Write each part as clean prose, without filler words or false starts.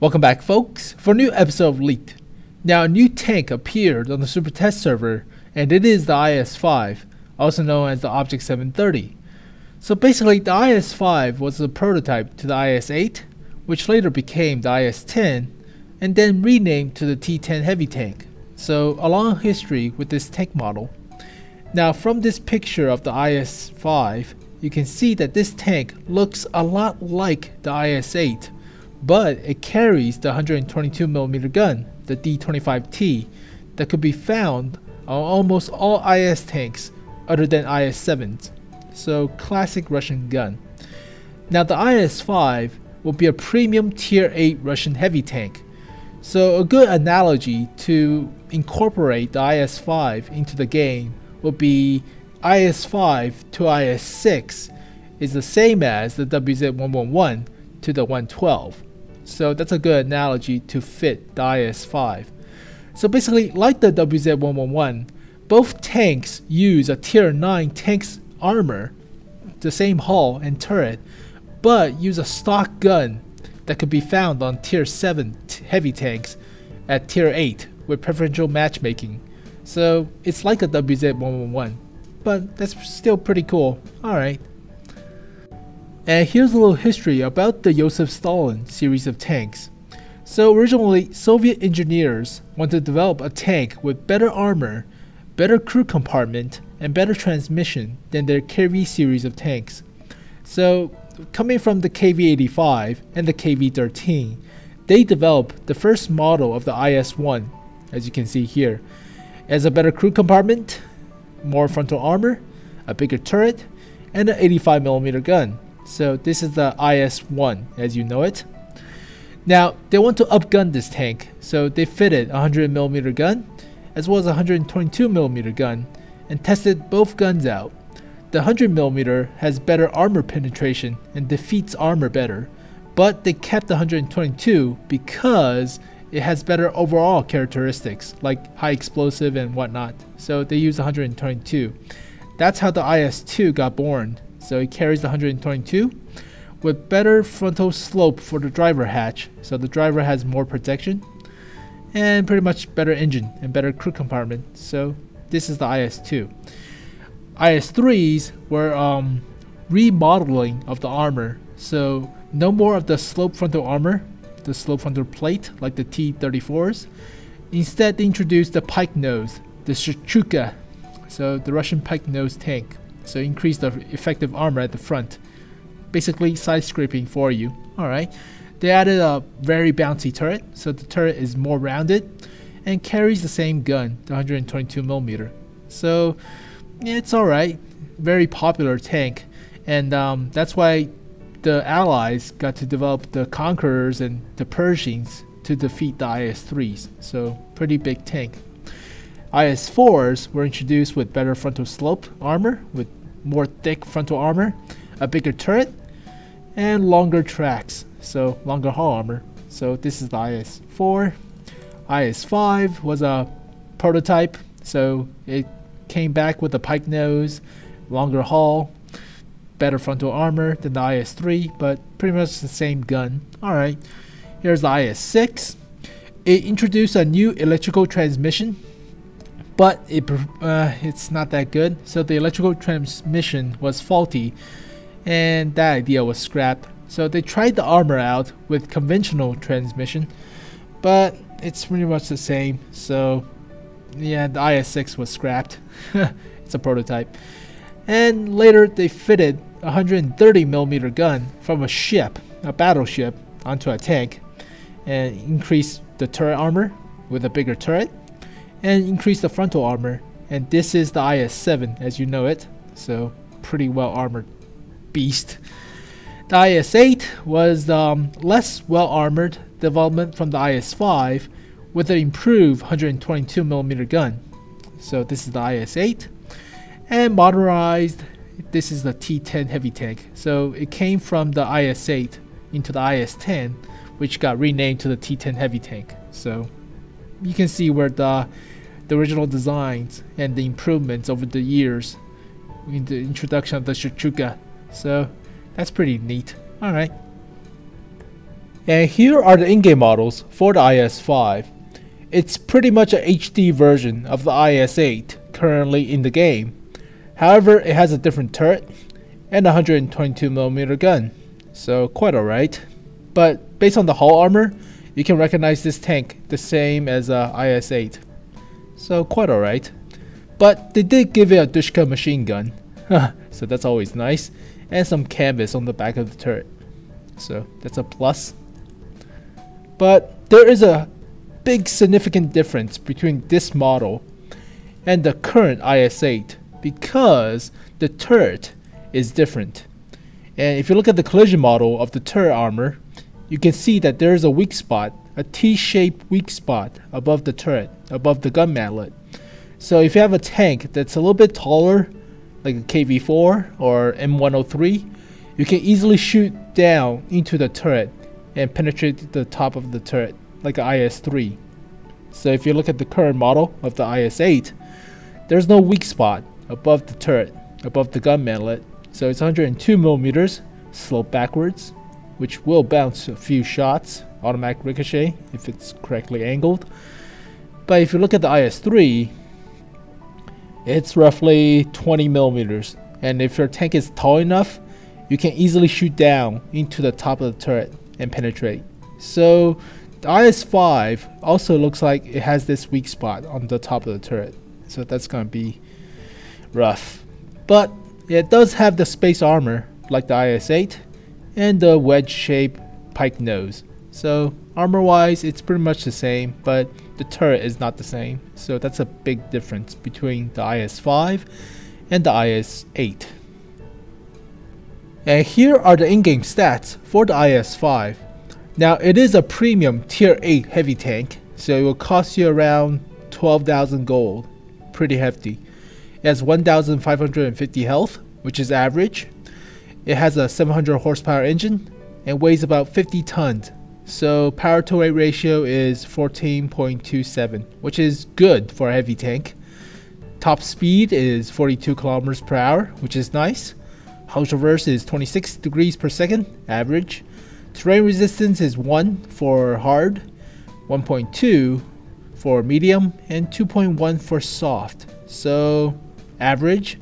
Welcome back, folks, for a new episode of Leaked. Now, a new tank appeared on the Super Test server, and it is the IS-5, also known as the Objekt 730. So basically, the IS-5 was a prototype to the IS-8, which later became the IS-10, and then renamed to the T-10 heavy tank. So a long history with this tank model. Now, from this picture of the IS-5, you can see that this tank looks a lot like the IS-8, but it carries the 122mm gun, the D25T, that could be found on almost all IS tanks other than IS-7s. So classic Russian gun. Now the IS-5 will be a premium tier 8 Russian heavy tank. So a good analogy to incorporate the IS-5 into the game would be IS-5 to IS-6 is the same as the WZ-111 to the 112. So that's a good analogy to fit the IS-5. So basically, like the WZ-111, both tanks use a tier 9 tank's armor, the same hull and turret, but use a stock gun that could be found on tier 7 heavy tanks at tier 8 with preferential matchmaking. So it's like a WZ-111, but that's still pretty cool. Alright. And here's a little history about the Joseph Stalin series of tanks. So originally, Soviet engineers wanted to develop a tank with better armor, better crew compartment, and better transmission than their KV series of tanks. So coming from the KV-85 and the KV-13, they developed the first model of the IS-1, as you can see here. It has a better crew compartment, more frontal armor, a bigger turret, and an 85mm gun. So this is the IS-1 as you know it. Now they want to upgun this tank, so they fitted a 100mm gun as well as a 122mm gun and tested both guns out. The 100mm has better armor penetration and defeats armor better, but they kept the 122 because it has better overall characteristics like high explosive and whatnot, so they use 122. That's how the IS-2 got born. So it carries the 122 with better frontal slope for the driver hatch, so the driver has more protection, and pretty much better engine and better crew compartment. So this is the IS-2. IS-3s were remodeling of the armor, so no more of the slope frontal armor, the slope frontal plate like the T-34s. Instead they introduced the pike nose, the Shchuka, so the Russian pike nose tank. So increase the effective armor at the front, basically side scraping for you. Alright, they added a very bouncy turret, so the turret is more rounded and carries the same gun, the 122mm. So yeah, it's alright, very popular tank, and that's why the Allies got to develop the Conquerors and the Pershings to defeat the IS-3s. So pretty big tank. IS-4s were introduced with better frontal slope armor, with more thick frontal armor, a bigger turret, and longer tracks, so longer hull armor. So this is the IS-4. IS-5 was a prototype, so it came back with a pike nose, longer hull, better frontal armor than the IS-3, but pretty much the same gun. Alright, here's the IS-6. It introduced a new electrical transmission, but it's not that good, so the electrical transmission was faulty and that idea was scrapped. So they tried the armor out with conventional transmission, but it's pretty much the same. So yeah, the IS-6 was scrapped. It's a prototype. And later they fitted a 130mm gun from a ship, a battleship, onto a tank and increased the turret armor with a bigger turret and increase the frontal armor, and this is the IS-7 as you know it, so pretty well armored beast. The IS-8 was less well armored development from the IS-5 with an improved 122mm gun. So this is the IS-8, and modernized, this is the T-10 heavy tank. So it came from the IS-8 into the IS-10, which got renamed to the T-10 heavy tank. So you can see where the original designs and the improvements over the years in the introduction of the Shchuka. So that's pretty neat. Alright. And here are the in-game models for the IS-5. It's pretty much an HD version of the IS-8 currently in the game. However, it has a different turret and a 122mm gun, so quite alright. But based on the hull armor, you can recognize this tank the same as a IS-8, so quite alright. But they did give it a Dushka machine gun, so that's always nice, and some canvas on the back of the turret, so that's a plus. But there is a big significant difference between this model and the current IS-8 because the turret is different. And if you look at the collision model of the turret armor, you can see that there is a weak spot, a T-shaped weak spot above the turret, above the gun mantlet. So if you have a tank that's a little bit taller, like a KV-4 or M103, you can easily shoot down into the turret and penetrate the top of the turret, like an IS-3. So if you look at the current model of the IS-8, there's no weak spot above the turret, above the gun mantlet. So it's 102mm, slope backwards, which will bounce a few shots, automatic ricochet if it's correctly angled. But if you look at the IS-3, it's roughly 20mm, and if your tank is tall enough, you can easily shoot down into the top of the turret and penetrate. So the IS-5 also looks like it has this weak spot on the top of the turret, so that's gonna be rough. But it does have the space armor like the IS-8 and the wedge-shaped pike nose. So armor-wise, it's pretty much the same, but the turret is not the same. So that's a big difference between the IS-5 and the IS-8. And here are the in-game stats for the IS-5. Now it is a premium tier 8 heavy tank, so it will cost you around 12,000 gold. Pretty hefty. It has 1,550 health, which is average. It has a 700 horsepower engine and weighs about 50 tons. So power to weight ratio is 14.27, which is good for a heavy tank. Top speed is 42 kilometers per hour, which is nice. Hull traverse is 26 degrees per second, average. Terrain resistance is 1 for hard, 1.2 for medium, and 2.1 for soft. So average.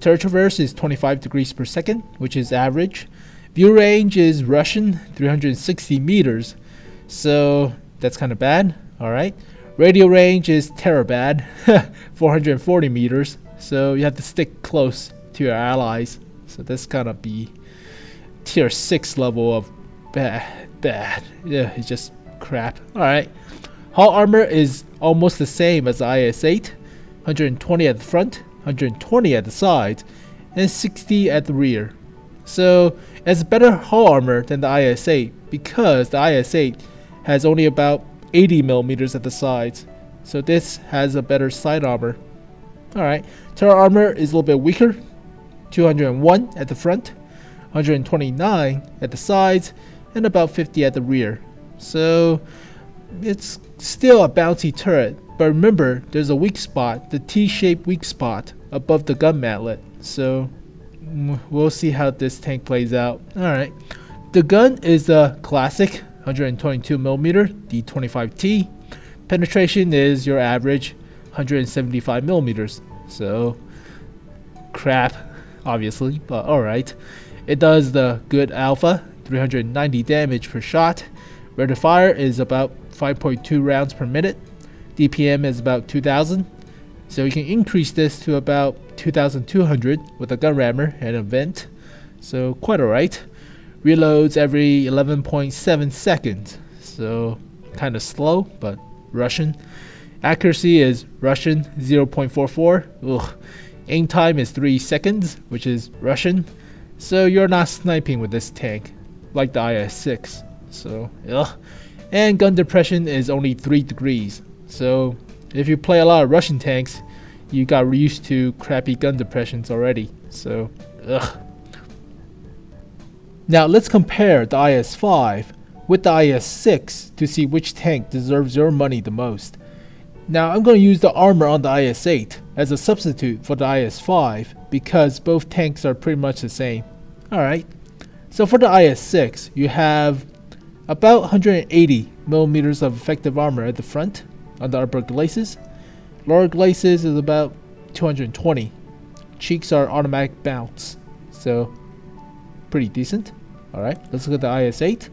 Turret traverse is 25 degrees per second, which is average. View range is Russian, 360 meters, so that's kind of bad. Alright. Radio range is bad, 440 meters, so you have to stick close to your allies. So that's gonna be tier 6 level of bad. Yeah, it's just crap. Alright. Hull armor is almost the same as the IS-8, 120 at the front, 120 at the sides, and 60 at the rear. So it's better hull armor than the IS-8 because the IS-8 has only about 80mm at the sides. So this has a better side armor. Alright, turret armor is a little bit weaker, 201 at the front, 129 at the sides, and about 50 at the rear. So it's still a bouncy turret, but remember there's a weak spot, the T-shaped weak spot above the gun mantlet. So we'll see how this tank plays out. Alright, the gun is a classic 122mm D25T. Penetration is your average 175mm. So crap, obviously, but alright. It does the good alpha, 390 damage per shot. Rate of fire is about 5.2 rounds per minute. DPM is about 2000. So you can increase this to about 2200 with a gun rammer and a vent. So quite alright. Reloads every 11.7 seconds. So kind of slow, but Russian. Accuracy is Russian 0.44. Ugh. Aim time is 3 seconds, which is Russian. So you're not sniping with this tank like the IS-6. So ugh. And gun depression is only 3 degrees. So if you play a lot of Russian tanks, you got used to crappy gun depressions already. So ugh. Now let's compare the IS-5 with the IS-6 to see which tank deserves your money the most. Now I'm going to use the armor on the IS-8 as a substitute for the IS-5 because both tanks are pretty much the same. Alright, so for the IS-6 you have about 180 millimeters of effective armor at the front on the upper glacis. Lower glacis is about 220. Cheeks are automatic bounce, so pretty decent. Alright, let's look at the IS-8.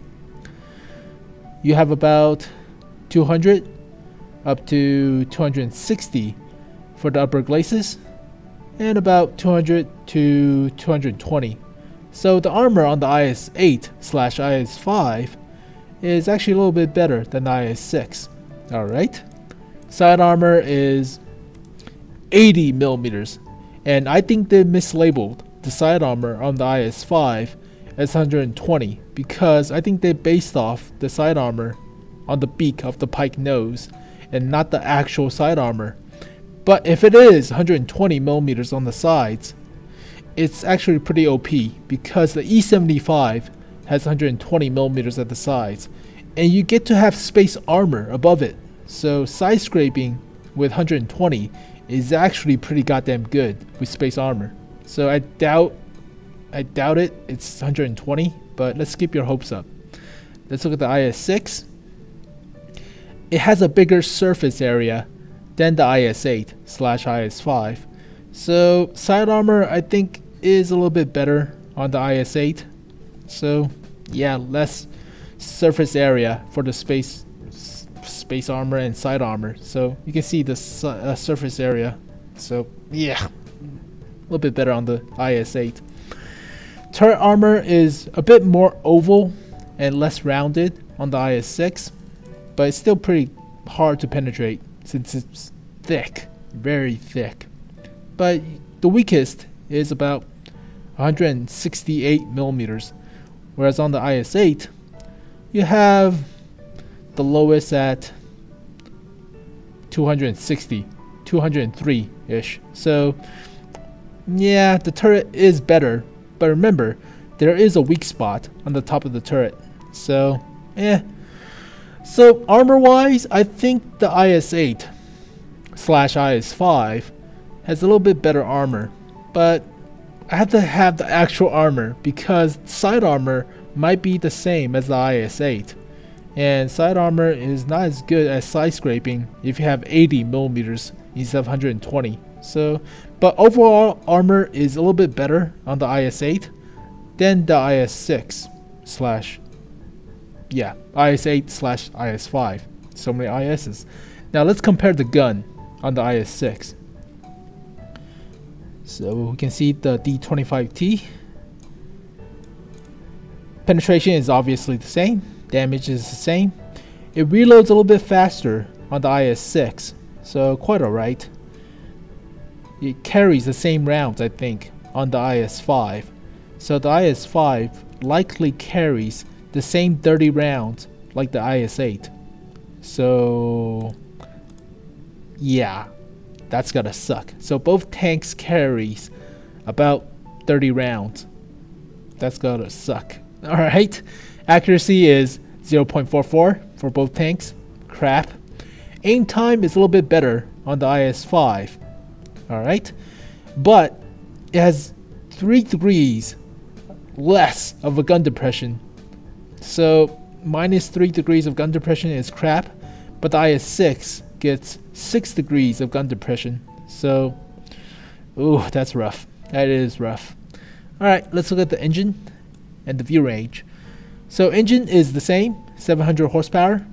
You have about 200 up to 260 for the upper glacis, and about 200 to 220. So the armor on the IS-8/IS-5 is actually a little bit better than the IS-6. Alright, side armor is 80 millimeters, and I think they mislabeled the side armor on the IS-5 as 120 because I think they based off the side armor on the beak of the pike nose and not the actual side armor. But if it is 120 millimeters on the sides, it's actually pretty OP because the E-75 has 120 millimeters at the sides, and you get to have space armor above it. So side scraping with 120 is actually pretty goddamn good with space armor. So I doubt it's 120, but let's keep your hopes up. Let's look at the IS-6. It has a bigger surface area than the IS-8/IS-5. So side armor I think is a little bit better on the IS-8. So yeah, less surface area for the space armor and side armor. So you can see the surface area. So yeah, a little bit better on the IS-8. Turret armor is a bit more oval and less rounded on the IS-6, but it's still pretty hard to penetrate since it's thick, very thick. But the weakest is about 168 millimeters, whereas on the IS-8 you have the lowest at 203-ish. So yeah, the turret is better, but remember there is a weak spot on the top of the turret. So so armor wise, I think the IS-8/IS-5 has a little bit better armor, but I have to have the actual armor because side armor might be the same as the IS-8, and side armor is not as good as side scraping if you have 80 millimeters instead of 120. So, but overall armor is a little bit better on the IS-8 than the IS-8/IS-5. So many ISs. Now let's compare the gun on the IS-6. So we can see the D25T. Penetration is obviously the same. Damage is the same. It reloads a little bit faster on the IS-6, so quite alright. It carries the same rounds, I think, on the IS-5. So the IS-5 likely carries the same 30 rounds like the IS-8. So yeah, that's gotta suck. So both tanks carries about 30 rounds. That's gotta suck. Alright, accuracy is 0.44 for both tanks. Crap. Aim time is a little bit better on the IS-5. Alright, but it has 3 degrees less of a gun depression. So minus 3 degrees of gun depression is crap, but the IS-6 gets 6 degrees of gun depression. So ooh, that's rough. That is rough. Alright, let's look at the engine and the view range. So engine is the same, 700 horsepower,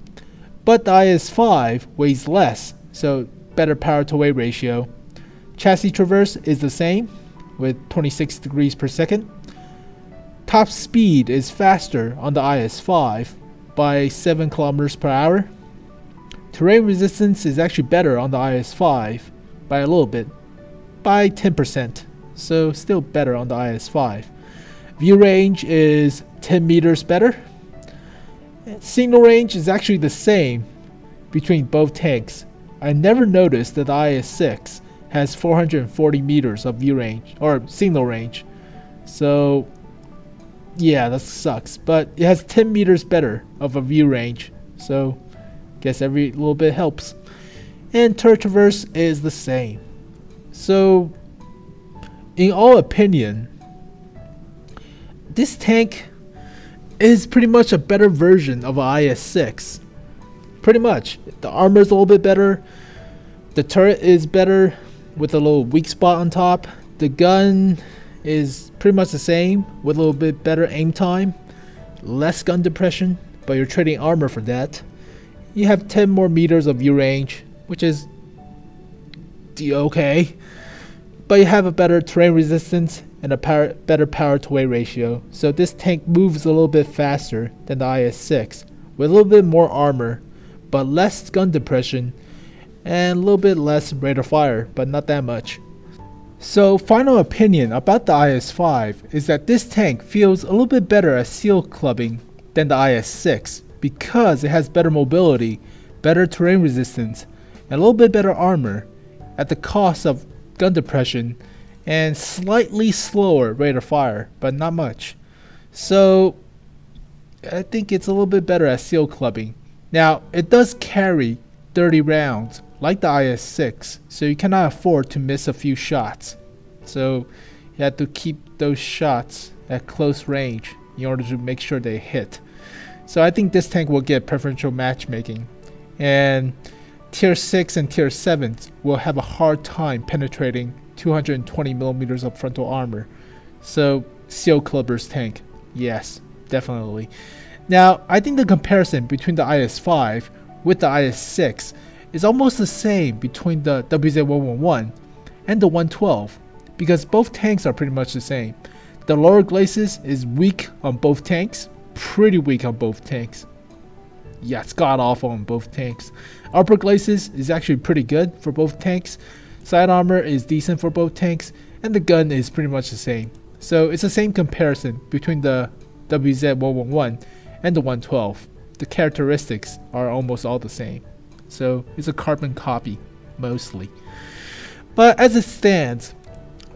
but the IS-5 weighs less, so better power to weight ratio. Chassis traverse is the same with 26 degrees per second. Top speed is faster on the IS-5 by 7 kilometers per hour. Terrain resistance is actually better on the IS-5 by a little bit, by 10%, so still better on the IS-5. View range is 10 meters better. Signal range is actually the same between both tanks. I never noticed that the IS-6 has 440 meters of view range or signal range. So yeah, that sucks, but it has 10 meters better of a view range, so guess every little bit helps. And turret traverse is the same. So in all opinion, this tank is pretty much a better version of an IS-6. Pretty much. The armor is a little bit better. The turret is better with a little weak spot on top. The gun is pretty much the same with a little bit better aim time. Less gun depression, but you're trading armor for that. You have 10 more meters of view range, which is okay. But you have a better terrain resistance and a better power to weight ratio. So this tank moves a little bit faster than the IS-6 with a little bit more armor, but less gun depression and a little bit less rate of fire, but not that much. So final opinion about the IS-5 is that this tank feels a little bit better at seal clubbing than the IS-6 because it has better mobility, better terrain resistance, and a little bit better armor at the cost of gun depression and slightly slower rate of fire, but not much. So I think it's a little bit better at seal clubbing. Now it does carry 30 rounds like the IS-6, so you cannot afford to miss a few shots. So you have to keep those shots at close range in order to make sure they hit. So I think this tank will get preferential matchmaking, and tier 6 and tier 7s will have a hard time penetrating 220 millimeters of frontal armor. So seal clubbers tank, yes, definitely. Now I think the comparison between the IS-5 with the IS-6 is almost the same between the WZ-111 and the 112 because both tanks are pretty much the same. The lower glacis is weak on both tanks, pretty weak on both tanks. Yeah, it's god awful on both tanks. Upper glacis is actually pretty good for both tanks. Side armor is decent for both tanks, and the gun is pretty much the same. So it's the same comparison between the WZ-111 and the 112. The characteristics are almost all the same. So it's a carbon copy, mostly. But as it stands,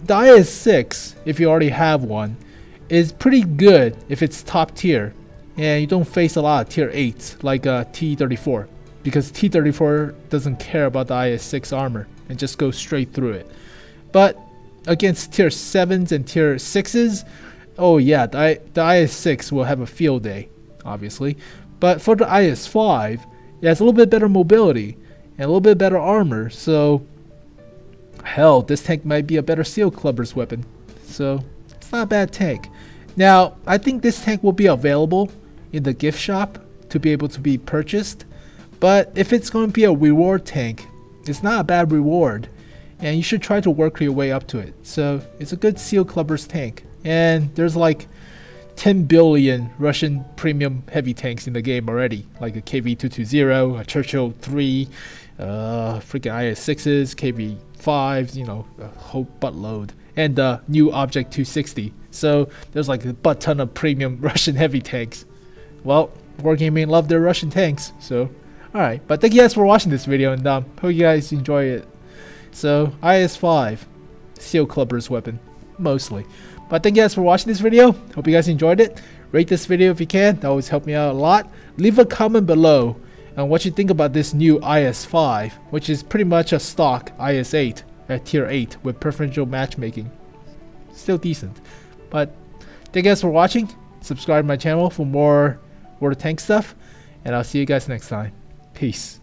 the IS-6, if you already have one, is pretty good if it's top tier and you don't face a lot of tier 8s like T-34, because T-34 doesn't care about the IS-6 armor and just goes straight through it. But against tier 7s and tier 6s, oh yeah, the IS-6 will have a field day, obviously. But for the IS-5, it has a little bit better mobility and a little bit better armor, so hell, this tank might be a better seal clubber's weapon. So it's not a bad tank. Now I think this tank will be available in the gift shop to be able to be purchased, but if it's going to be a reward tank, it's not a bad reward and you should try to work your way up to it. So it's a good seal clubber's tank, and there's like 10 billion Russian premium heavy tanks in the game already, like a KV-220, a Churchill 3, freaking IS-6s, KV-5s, you know, a whole buttload, and the new Objekt 260. So there's like a butt ton of premium Russian heavy tanks. Well, Wargaming love their Russian tanks, so alright. But thank you guys for watching this video, and hope you guys enjoy it. So IS-5, seal clubber's weapon, mostly. But thank you guys for watching this video. Hope you guys enjoyed it. Rate this video if you can. That always helps me out a lot. Leave a comment below on what you think about this new IS-5, which is pretty much a stock IS-8 at tier 8 with preferential matchmaking. Still decent. But thank you guys for watching. Subscribe to my channel for more World of Tanks stuff. And I'll see you guys next time. Peace.